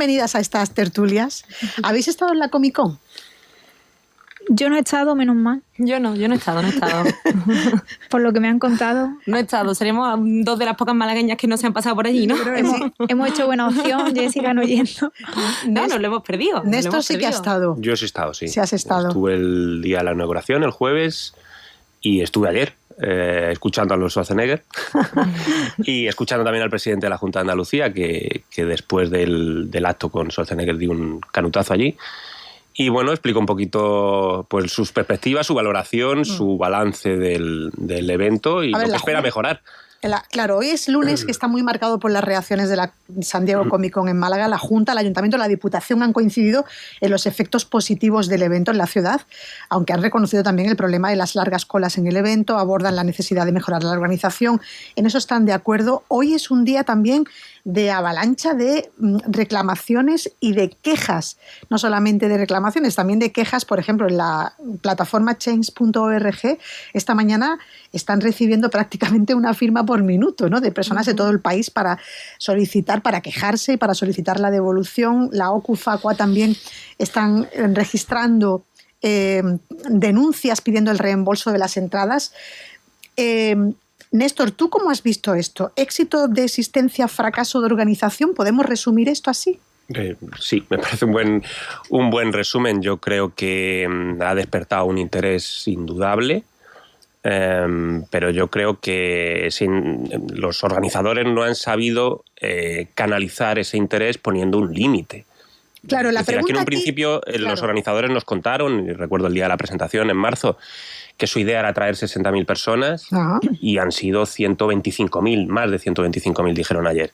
bienvenidas a estas tertulias. ¿Habéis estado en la Comic Con? Yo no he estado, menos mal. Yo no he estado. Por lo que me han contado. No he estado. Seremos dos de las pocas malagueñas que no se han pasado por allí, ¿no? Hemos hecho buena opción, Jessica no yendo. No, nos lo hemos perdido. Néstor sí que ha estado. Yo sí he estado, sí. Sí has estado. Estuve el día de la inauguración, el jueves, y estuve ayer escuchando a los Schwarzenegger y escuchando también al presidente de la Junta de Andalucía, que después del acto con Schwarzenegger dio un canutazo allí. Y bueno, explico un poquito pues sus perspectivas, su valoración, su balance del evento y lo que espera mejorar. Claro, hoy es lunes, que está muy marcado por las reacciones de la San Diego Comic Con en Málaga. La Junta, el Ayuntamiento y la Diputación han coincidido en los efectos positivos del evento en la ciudad, aunque han reconocido también el problema de las largas colas en el evento, abordan la necesidad de mejorar la organización. En eso están de acuerdo. Hoy es un día también de avalancha de reclamaciones y de quejas, no solamente de reclamaciones, también de quejas. Por ejemplo, en la plataforma change.org esta mañana están recibiendo prácticamente una firma por minuto, ¿no?, de personas de todo el país para solicitar, para quejarse, para solicitar la devolución. La OCU, Facua también están registrando denuncias pidiendo el reembolso de las entradas. Néstor, ¿tú cómo has visto esto? ¿Éxito de existencia, fracaso de organización? ¿Podemos resumir esto así? Sí, me parece un buen resumen. Yo creo que ha despertado un interés indudable, pero yo creo que los organizadores no han sabido canalizar ese interés poniendo un límite. Claro, la pregunta aquí en un aquí, principio los organizadores nos contaron, y recuerdo el día de la presentación en marzo, que su idea era traer 60.000 personas. Ajá. Y han sido 125.000, más de 125.000 dijeron ayer.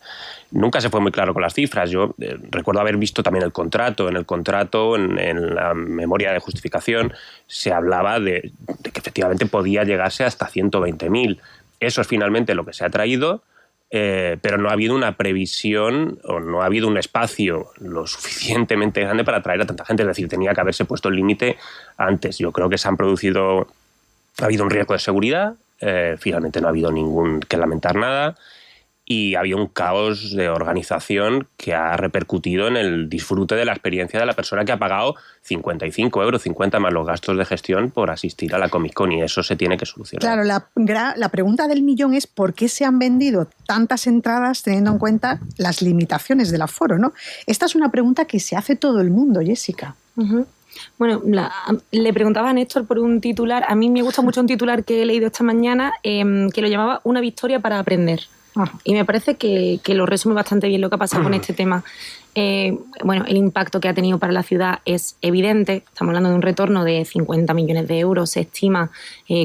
Nunca se fue muy claro con las cifras. Yo recuerdo haber visto también el contrato. En el contrato, en la memoria de justificación, se hablaba de que efectivamente podía llegarse hasta 120.000. Eso es finalmente lo que se ha traído, pero no ha habido una previsión o no ha habido un espacio lo suficientemente grande para atraer a tanta gente. Es decir, tenía que haberse puesto el límite antes. Yo creo que ha habido un riesgo de seguridad, finalmente no ha habido ningún que lamentar nada, y había un caos de organización que ha repercutido en el disfrute de la experiencia de la persona que ha pagado 55 euros, 50 más los gastos de gestión por asistir a la Comic Con, y eso se tiene que solucionar. Claro, la pregunta del millón es ¿por qué se han vendido tantas entradas teniendo en cuenta las limitaciones del aforo, ¿no? Esta es una pregunta que se hace todo el mundo, Jessica. Uh-huh. Bueno, le preguntaba a Néstor por un titular. A mí me gusta mucho un titular que he leído esta mañana, que lo llamaba Una victoria para aprender. Y me parece que lo resume bastante bien lo que ha pasado con este tema. Bueno, el impacto que ha tenido para la ciudad es evidente. Estamos hablando de un retorno de 50 millones de euros, se estima,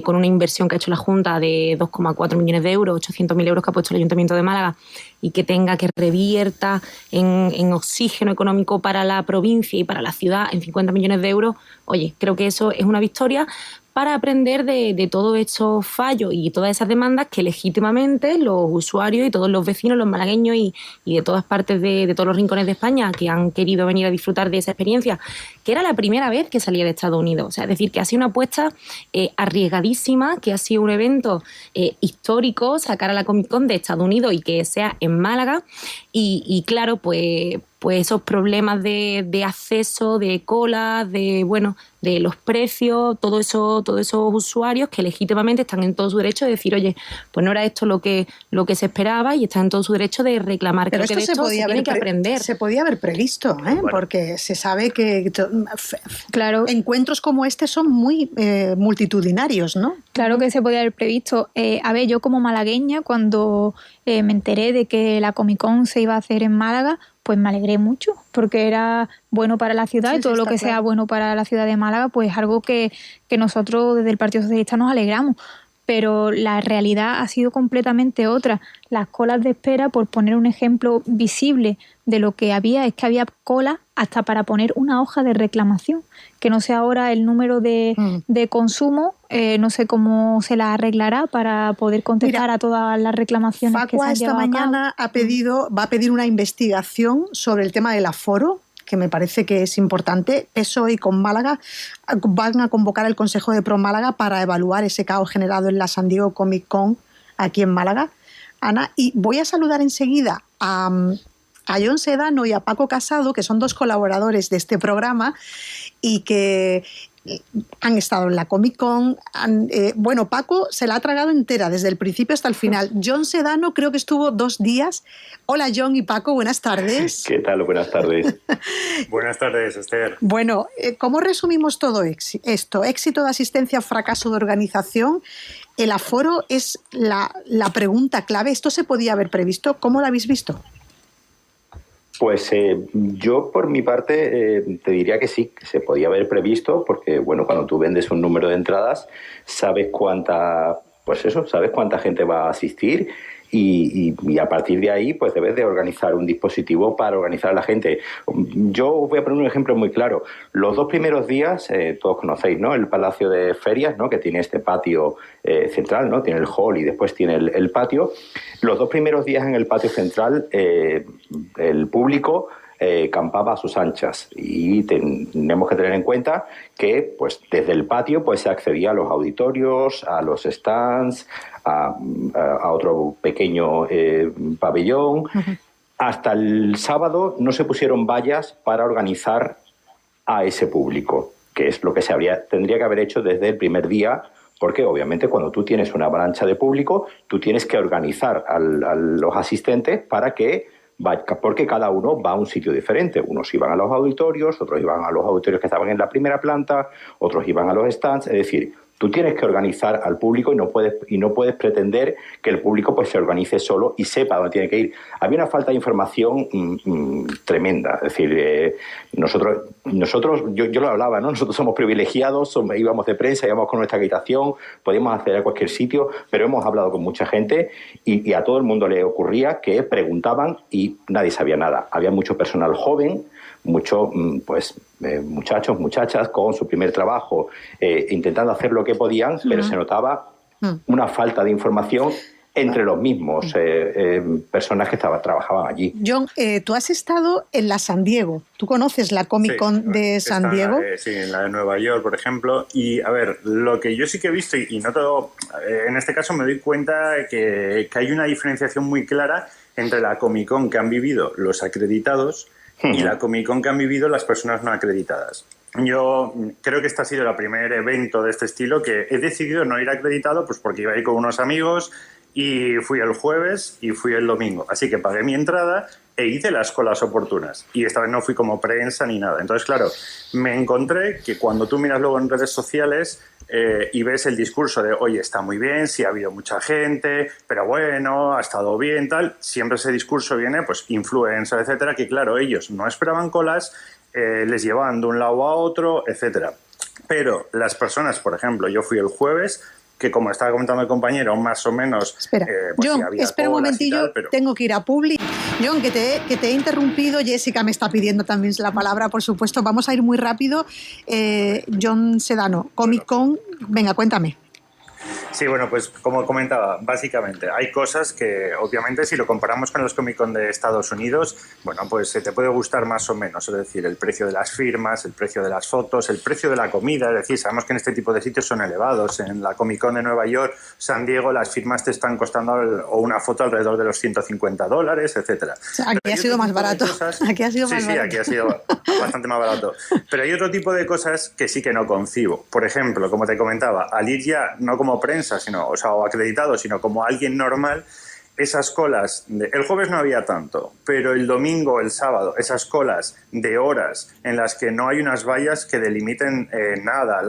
con una inversión que ha hecho la Junta de 2,4 millones de euros, 800.000 euros que ha puesto el Ayuntamiento de Málaga, y que tenga que revierta en oxígeno económico para la provincia y para la ciudad en 50 millones de euros. Oye, creo que eso es una victoria para aprender de todos estos fallos y todas esas demandas que legítimamente los usuarios y todos los vecinos, los malagueños y de todas partes de todos los rincones de España que han querido venir a disfrutar de esa experiencia, que era la primera vez que salía de Estados Unidos. O sea, es decir, que ha sido una apuesta arriesgadísima, que ha sido un evento histórico, sacar a la Comic Con de Estados Unidos y que sea en Málaga. Y claro, pues esos problemas de acceso, de cola, de los precios, todos esos usuarios que legítimamente están en todo su derecho de decir, oye, pues no era esto lo que se esperaba, y están en todo su derecho de reclamar. Pero creo que de esto se tiene que aprender. Se podía haber previsto, Bueno. Porque se sabe que claro, encuentros como este son muy multitudinarios, ¿no? Claro que se podía haber previsto. A ver, yo como malagueña, cuando me enteré de que la Comic Con se iba a hacer en Málaga, pues me alegré mucho, porque era bueno para la ciudad, y todo lo que sea bueno para la ciudad de Málaga, pues es algo que nosotros desde el Partido Socialista nos alegramos. Pero la realidad ha sido completamente otra. Las colas de espera, por poner un ejemplo visible de lo que había, es que había cola hasta para poner una hoja de reclamación, que no sé ahora el número de consumo, no sé cómo se la arreglará para poder contestar a todas las reclamaciones que se han llevado a cabo. Facua esta mañana va a pedir una investigación sobre el tema del aforo, que me parece que es importante. PSOE y con Málaga van a convocar el Consejo de Pro Málaga para evaluar ese caos generado en la San Diego Comic Con aquí en Málaga, Ana. Y voy a saludar enseguida a a Jon Sedano y a Paco Casado, que son 2 colaboradores de este programa y que han estado en la Comic Con. Bueno, Paco se la ha tragado entera, desde el principio hasta el final. Jon Sedano creo que estuvo 2 días. Hola, Jon y Paco, buenas tardes. ¿Qué tal? Buenas tardes. Buenas tardes, Esther. Bueno, ¿cómo resumimos todo esto? ¿Éxito de asistencia, fracaso de organización? El aforo es la pregunta clave. ¿Esto se podía haber previsto? ¿Cómo lo habéis visto? Pues yo, por mi parte, te diría que sí, que se podía haber previsto, porque, bueno, cuando tú vendes un número de entradas, sabes cuánta gente va a asistir y a partir de ahí, pues debes de organizar un dispositivo para organizar a la gente. Yo voy a poner un ejemplo muy claro. Los 2 primeros días, todos conocéis, ¿no?, el Palacio de Ferias, ¿no?, que tiene este patio central, ¿no?, tiene el hall y después tiene el patio. Los 2 primeros días en el patio central, el público campaba a sus anchas y tenemos que tener en cuenta que, pues, desde el patio, pues, se accedía a los auditorios, a los stands, a otro pequeño pabellón. Uh-huh. Hasta el sábado no se pusieron vallas para organizar a ese público, que es lo que tendría que haber hecho desde el primer día, porque obviamente cuando tú tienes una avalancha de público, tú tienes que organizar a los asistentes porque cada uno va a un sitio diferente. Unos iban a los auditorios, otros iban a los auditorios que estaban en la primera planta, otros iban a los stands. Es decir, tú tienes que organizar al público y no puedes pretender que el público, pues, se organice solo y sepa dónde tiene que ir. Había una falta de información tremenda. Es decir, nosotros yo lo hablaba, ¿no? Nosotros somos privilegiados, íbamos de prensa, íbamos con nuestra acreditación, podíamos acceder a cualquier sitio, pero hemos hablado con mucha gente y a todo el mundo le ocurría que preguntaban y nadie sabía nada. Había mucho personal joven, muchachos, muchachas con su primer trabajo, intentando hacer lo que podían, pero se notaba una falta de información entre los mismos personas que trabajaban allí. Jon, tú has estado en la San Diego. ¿Tú conoces la Comic Con de San Diego? Sí, en la de Nueva York, por ejemplo. Y, a ver, lo que yo sí que he visto, y noto, en este caso me doy cuenta que hay una diferenciación muy clara entre la Comic Con que han vivido los acreditados y la Comic Con que han vivido las personas no acreditadas. Yo creo que este ha sido el primer evento de este estilo que he decidido no ir acreditado, pues porque iba a ir con unos amigos y fui el jueves y fui el domingo. Así que pagué mi entrada e hice las colas oportunas. Y esta vez no fui como prensa ni nada. Entonces, claro, me encontré que cuando tú miras luego en redes sociales y ves el discurso de, oye, está muy bien, sí ha habido mucha gente, pero bueno, ha estado bien, tal. Siempre ese discurso viene, pues, influencer, etcétera, que claro, ellos no esperaban colas, les llevaban de un lado a otro, etcétera. Pero las personas, por ejemplo, yo fui el jueves, que como estaba comentando el compañero, más o menos... Espera, pues Jon, sí, espera un momentillo, tal, pero... tengo que ir a Publi. Jon, que te he interrumpido, Jessica me está pidiendo también la palabra, por supuesto. Vamos a ir muy rápido. Jon Sedano, Comic Con, venga, cuéntame. Sí, bueno, pues como comentaba, básicamente hay cosas que obviamente si lo comparamos con los Comic Con de Estados Unidos, bueno, pues te puede gustar más o menos, es decir, el precio de las firmas, el precio de las fotos, el precio de la comida, es decir, sabemos que en este tipo de sitios son elevados. En la Comic Con de Nueva York, San Diego, las firmas te están costando o una foto alrededor de los $150, etcétera. O sea, aquí ha sido más barato. Aquí ha sido más barato. Sí, aquí ha sido bastante más barato. Pero hay otro tipo de cosas que sí que no concibo. Por ejemplo, como te comentaba, al ir ya no como prensa, o acreditado, sino como alguien normal, esas colas, el jueves no había tanto, pero el domingo, el sábado, esas colas de horas en las que no hay unas vallas que delimiten nada,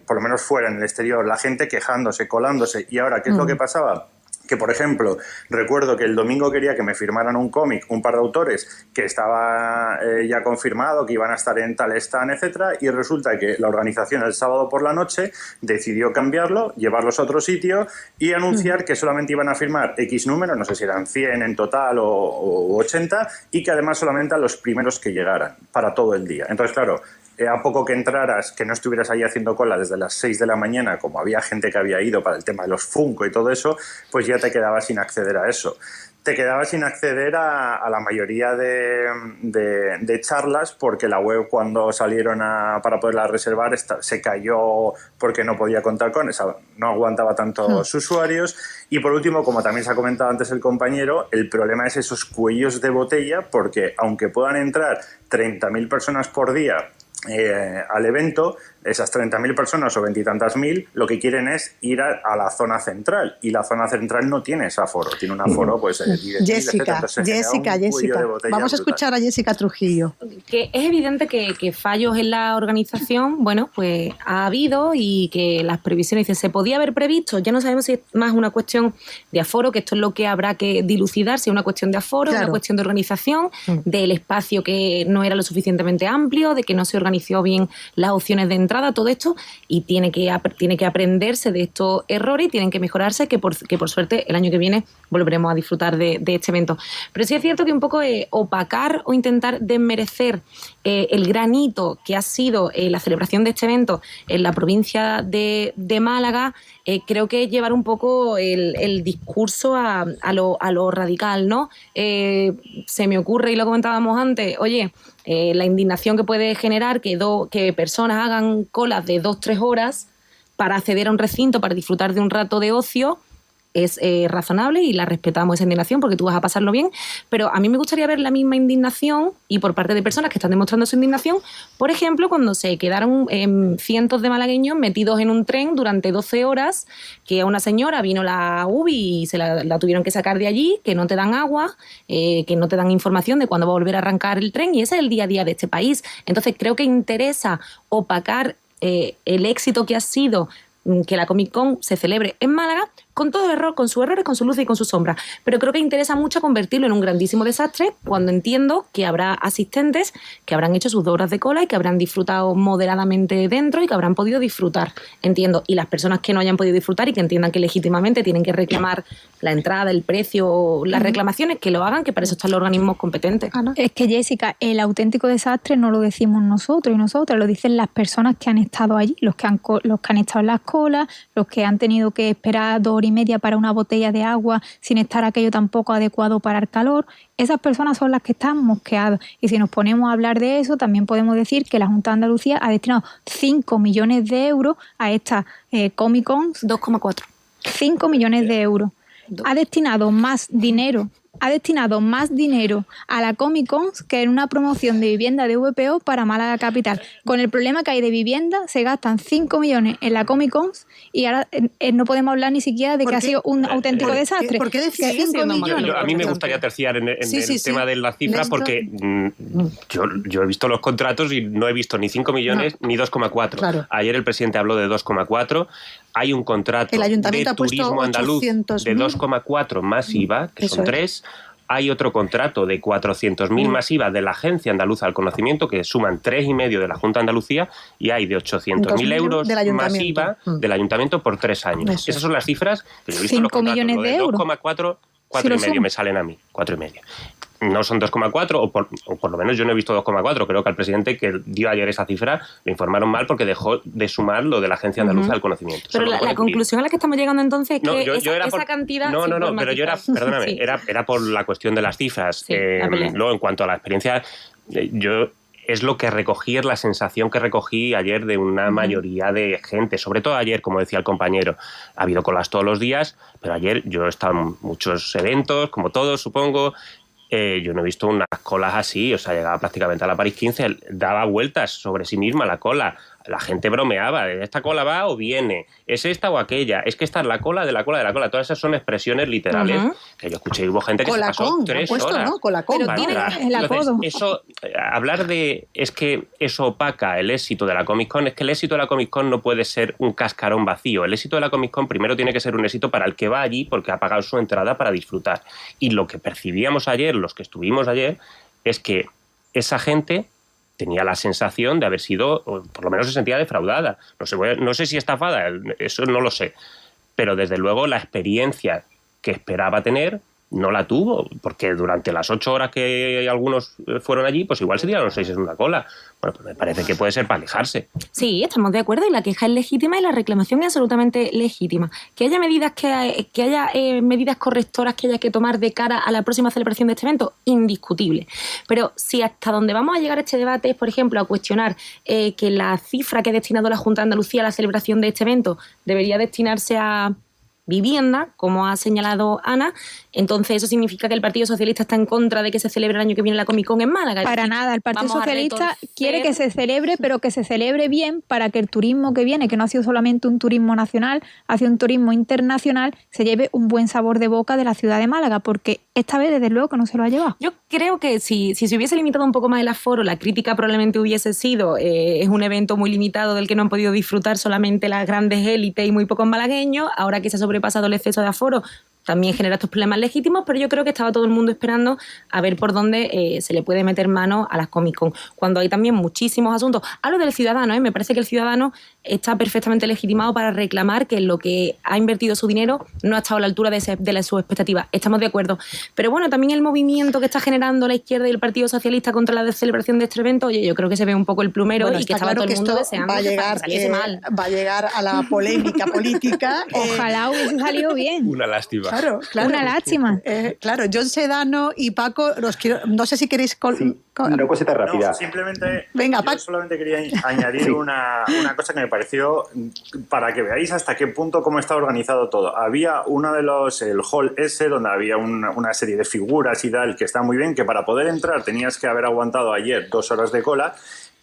por lo menos fuera, en el exterior, la gente quejándose, colándose. Y ahora, ¿qué es lo que pasaba? Que, por ejemplo, recuerdo que el domingo quería que me firmaran un cómic, un par de autores que estaba ya confirmado, que iban a estar en tal stand, etcétera, y resulta que la organización el sábado por la noche decidió cambiarlo, llevarlos a otro sitio y anunciar que solamente iban a firmar X número, no sé si eran 100 en total o 80, y que además solamente a los primeros que llegaran para todo el día. Entonces, claro, a poco que entraras, que no estuvieras ahí haciendo cola desde las 6 de la mañana, como había gente que había ido para el tema de los Funko y todo eso, pues ya te quedabas sin acceder a eso. te quedabas sin acceder a la mayoría de charlas porque la web cuando salieron para poderla reservar se cayó porque no podía contar con esa, no aguantaba tantos usuarios. Y por último, como también se ha comentado antes el compañero, el problema es esos cuellos de botella porque aunque puedan entrar 30.000 personas por día al evento, esas 30.000 personas o 20 y tantas mil lo que quieren es ir a la zona central y la zona central no tiene ese aforo, tiene un aforo pues Jessica, vamos a escuchar a Jessica Trujillo. Que es evidente que fallos en la organización, bueno, pues ha habido y que las previsiones se podía haber previsto, ya no sabemos si es más una cuestión de aforo, que esto es lo que habrá que dilucidar, si es una cuestión de aforo, una cuestión de organización, del espacio que no era lo suficientemente amplio, de que no se organizó bien las opciones de entrada, todo esto, y tiene que aprenderse de estos errores y tienen que mejorarse, que por suerte el año que viene volveremos a disfrutar de este evento. Pero sí es cierto que un poco opacar o intentar desmerecer el gran hito que ha sido la celebración de este evento en la provincia de Málaga, creo que es llevar un poco el discurso a lo radical, ¿no? Se me ocurre, y lo comentábamos antes, oye, la indignación que puede generar que personas hagan colas de 2-3 horas para acceder a un recinto, para disfrutar de un rato de ocio, es razonable y la respetamos esa indignación porque tú vas a pasarlo bien, pero a mí me gustaría ver la misma indignación y por parte de personas que están demostrando su indignación, por ejemplo, cuando se quedaron cientos de malagueños metidos en un tren durante 12 horas, que a una señora vino la UBI y se la tuvieron que sacar de allí, que no te dan agua, que no te dan información de cuándo va a volver a arrancar el tren, y ese es el día a día de este país. Entonces creo que interesa opacar el éxito que ha sido que la Comic Con se celebre en Málaga, con todo error, con sus errores, con su luz y con sus sombras. Pero creo que interesa mucho convertirlo en un grandísimo desastre cuando entiendo que habrá asistentes que habrán hecho sus 2 horas de cola y que habrán disfrutado moderadamente dentro y que habrán podido disfrutar, entiendo. Y las personas que no hayan podido disfrutar y que entiendan que legítimamente tienen que reclamar la entrada, el precio, las reclamaciones, que lo hagan, que para eso están los organismos competentes. Es que, Jessica, el auténtico desastre no lo decimos nosotros y nosotras, lo dicen las personas que han estado allí, los que han estado en las colas, los que han tenido que esperar 2 horas y media para una botella de agua sin estar aquello tampoco adecuado para el calor. Esas personas son las que están mosqueadas. Y si nos ponemos a hablar de eso, también podemos decir que la Junta de Andalucía ha destinado 5 millones de euros a esta Comic Con. 2,4. 5 millones de euros. Ha destinado más dinero a la Comic Con que en una promoción de vivienda de VPO para Málaga Capital. Con el problema que hay de vivienda, se gastan 5 millones en la Comic Con y ahora no podemos hablar ni siquiera de que ha sido un auténtico desastre. ¿Por qué decís 5 millones? A mí me gustaría terciar en el tema de las cifras porque yo he visto los contratos y no he visto ni 5 millones ni 2,4. Claro. Ayer el presidente habló de 2,4. Hay un contrato de turismo andaluz de 2,4 más IVA, que son 3. Hay otro contrato de 400.000 más IVA de la Agencia Andaluza del Conocimiento, que suman 3,5 de la Junta de Andalucía, y hay de 800.000 euros más IVA del Ayuntamiento por 3 años. Eso. Esas son las cifras que yo he visto. 5 millones de euros. 2,4, 4,5 me salen a mí, 4,5. No son 2,4, o por lo menos yo no he visto 2,4. Creo que al presidente que dio ayer esa cifra lo informaron mal porque dejó de sumar lo de la Agencia Andaluza del Conocimiento. Pero la conclusión a la que estamos llegando entonces es que esa cantidad... No, pero yo perdóname, era por la cuestión de las cifras. Sí, luego, en cuanto a la experiencia, es lo que recogí, es la sensación que recogí ayer de una mayoría de gente, sobre todo ayer, como decía el compañero. Ha habido colas todos los días, pero ayer yo he estado en muchos eventos, como todos, supongo. Yo no he visto unas colas así, o sea, llegaba prácticamente a la París 15, daba vueltas sobre sí misma la cola. La gente bromeaba, ¿esta cola va o viene? ¿Es esta o aquella? Es que esta es la cola de la cola de la cola. Todas esas son expresiones literales que yo escuché y hubo gente que Colacón, se pasó 3 horas. ¿no? Colacón. Pero tiene el apodo. Eso, hablar de... Es que eso opaca el éxito de la Comic Con. Es que el éxito de la Comic Con no puede ser un cascarón vacío. El éxito de la Comic Con primero tiene que ser un éxito para el que va allí porque ha pagado su entrada para disfrutar. Y lo que percibíamos ayer, los que estuvimos ayer, es que esa gente tenía la sensación de haber sido, o por lo menos se sentía defraudada. No sé si estafada, eso no lo sé. Pero desde luego la experiencia que esperaba tener no la tuvo, porque durante las 8 horas que algunos fueron allí, pues igual se tiraron los 6 en una cola. Bueno, pues me parece que puede ser para alejarse. Sí, estamos de acuerdo, y la queja es legítima y la reclamación es absolutamente legítima. Que haya medidas medidas correctoras que haya que tomar de cara a la próxima celebración de este evento, indiscutible. Pero si hasta donde vamos a llegar a este debate es, por ejemplo, a cuestionar que la cifra que ha destinado la Junta de Andalucía a la celebración de este evento debería destinarse a vivienda, como ha señalado Ana, entonces eso significa que el Partido Socialista está en contra de que se celebre el año que viene la Comic-Con en Málaga. Para nada, el Partido Socialista quiere que se celebre, pero que se celebre bien para que el turismo que viene, que no ha sido solamente un turismo nacional, ha sido un turismo internacional, se lleve un buen sabor de boca de la ciudad de Málaga, porque esta vez desde luego que no se lo ha llevado. Yo creo que si se hubiese limitado un poco más el aforo, la crítica probablemente hubiese sido es un evento muy limitado del que no han podido disfrutar solamente las grandes élites y muy pocos malagueños. Ahora que se ha sobrepasado el exceso de aforo, también genera estos problemas legítimos, pero yo creo que estaba todo el mundo esperando a ver por dónde se le puede meter mano a las Comic-Con, cuando hay también muchísimos asuntos. Hablo del ciudadano, me parece que el ciudadano está perfectamente legitimado para reclamar que lo que ha invertido su dinero no ha estado a la altura de sus expectativas. Estamos de acuerdo. Pero bueno, también el movimiento que está generando la izquierda y el Partido Socialista contra la celebración de este evento, oye, yo creo que se ve un poco el plumero, y que estaba todo el mundo deseando que saliese mal. Va a llegar a la polémica política. Ojalá hubiese salido bien. Una lástima. Claro. Una lástima. Claro, John Sedano y Paco, no sé si queréis... Una cosita rápida. No, simplemente, venga, yo solamente quería añadir una cosa que me pareció, para que veáis hasta qué punto cómo está organizado todo. Había uno de el hall S, donde había una serie de figuras y tal, que está muy bien, que para poder entrar tenías que haber aguantado ayer 2 horas de cola.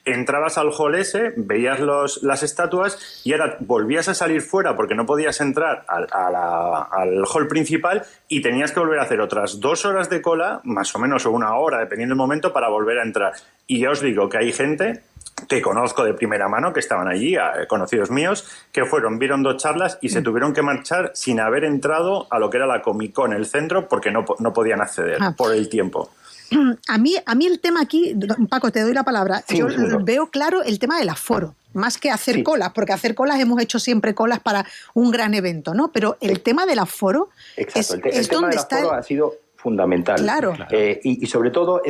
Entrabas al hall ese, veías las estatuas y ahora volvías a salir fuera porque no podías entrar al hall principal, y tenías que volver a hacer otras 2 horas de cola, más o menos, o 1 hora, dependiendo del momento, para volver a entrar. Y ya os digo que hay gente que conozco de primera mano, que estaban allí, conocidos míos, que vieron 2 charlas y se tuvieron que marchar sin haber entrado a lo que era la Comic-Con, el centro, porque no podían acceder por el tiempo. A mí el tema aquí, Paco, te doy la palabra, sí, yo veo claro el tema del aforo, más que hacer colas, porque hacer colas hemos hecho siempre colas para un gran evento, ¿no? Pero el tema del aforo es tema del aforo ha sido fundamental. Claro. Y sobre todo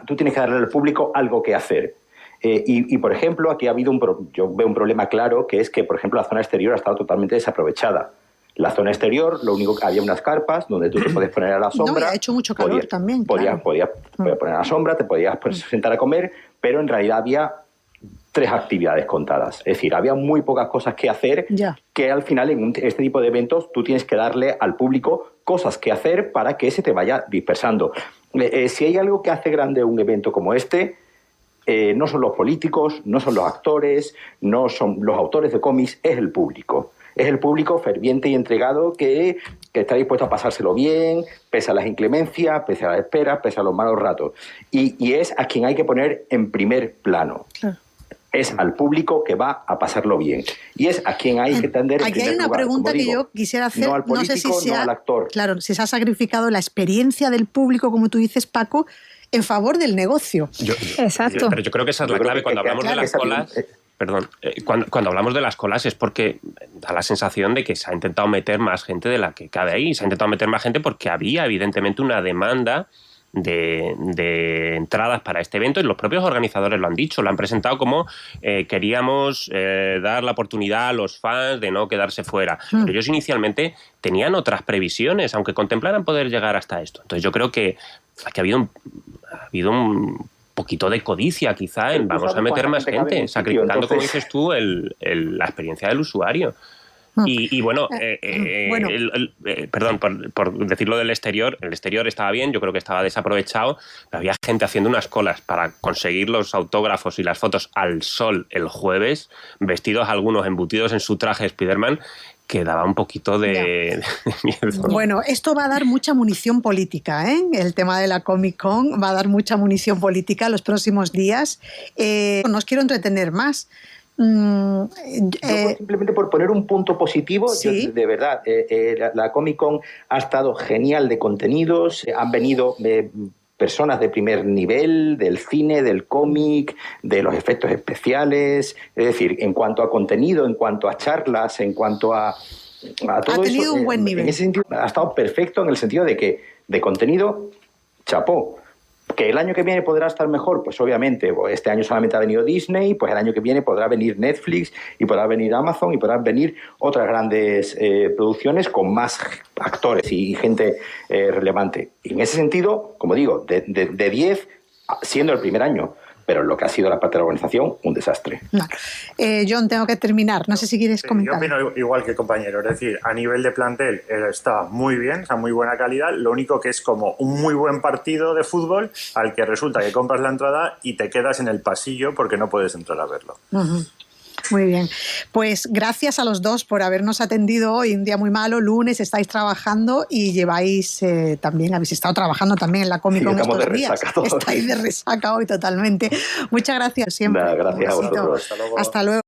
tú tienes que darle al público algo que hacer. Y por ejemplo, aquí ha habido yo veo un problema claro, que es que, por ejemplo, la zona exterior ha estado totalmente desaprovechada. La zona exterior, lo único que había unas carpas donde tú te puedes poner a la sombra. No, ha hecho mucho calor también. Podías poner a la sombra, te podías sentar a comer, pero en realidad había 3 actividades contadas. Es decir, había muy pocas cosas que hacer, que al final en este tipo de eventos tú tienes que darle al público cosas que hacer para que se te vaya dispersando. Si hay algo que hace grande un evento como este, no son los políticos, no son los actores, no son los autores de cómics, es el público. Es el público ferviente y entregado que está dispuesto a pasárselo bien, pese a las inclemencias, pese a las esperas, pese a los malos ratos. Y es a quien hay que poner en primer plano. Claro. Es al público que va a pasarlo bien. Y es a quien hay que tender en primer lugar. Aquí hay una pregunta que yo quisiera hacer. No al político, no sé si no al actor. Claro, si se ha sacrificado la experiencia del público, como tú dices, Paco, en favor del negocio. Exacto. Pero yo creo que esa es la clave cuando hablamos de las colas. Perdón, cuando hablamos de las colas es porque da la sensación de que se ha intentado meter más gente de la que cabe ahí. Se ha intentado meter más gente porque había evidentemente una demanda de entradas para este evento, y los propios organizadores lo han dicho, lo han presentado como queríamos dar la oportunidad a los fans de no quedarse fuera. Pero ellos inicialmente tenían otras previsiones, aunque contemplaran poder llegar hasta esto. Entonces yo creo que ha habido un poquito de codicia quizá en vamos a meter más gente, sacrificando, como dices tú, la experiencia del usuario. Y bueno, perdón, por decirlo del exterior, el exterior estaba bien, yo creo que estaba desaprovechado, pero había gente haciendo unas colas para conseguir los autógrafos y las fotos al sol el jueves, vestidos algunos embutidos en su traje Spiderman, que daba un poquito de miedo. Bueno, esto va a dar mucha munición política, ¿eh? El tema de la Comic-Con va a dar mucha munición política los próximos días. No os quiero entretener más. Simplemente por poner un punto positivo, ¿sí? De verdad, la Comic-Con ha estado genial de contenidos, han venido personas de primer nivel, del cine, del cómic, de los efectos especiales, es decir, en cuanto a contenido, en cuanto a charlas, en cuanto a a todo ha tenido eso, un buen nivel. En ese sentido, ha estado perfecto en el sentido de que de contenido, chapó. ¿Que el año que viene podrá estar mejor? Pues obviamente, este año solamente ha venido Disney, pues el año que viene podrá venir Netflix y podrá venir Amazon y podrán venir otras grandes producciones con más actores y gente relevante. Y en ese sentido, como digo, de 10, siendo el primer año, pero lo que ha sido la parte de la organización, un desastre. Claro. John, tengo que terminar. No sé si quieres comentar. Yo opino igual que compañero. Es decir, a nivel de plantel está muy bien, o sea, muy buena calidad. Lo único que es como un muy buen partido de fútbol al que resulta que compras la entrada y te quedas en el pasillo porque no puedes entrar a verlo. Uh-huh. Muy bien. Pues gracias a los dos por habernos atendido hoy. Un día muy malo, lunes, estáis trabajando y lleváis también, habéis estado trabajando también en la Comic-Con estos días. Estáis de resaca hoy totalmente. Muchas gracias siempre. Gracias a vosotros. Hasta luego.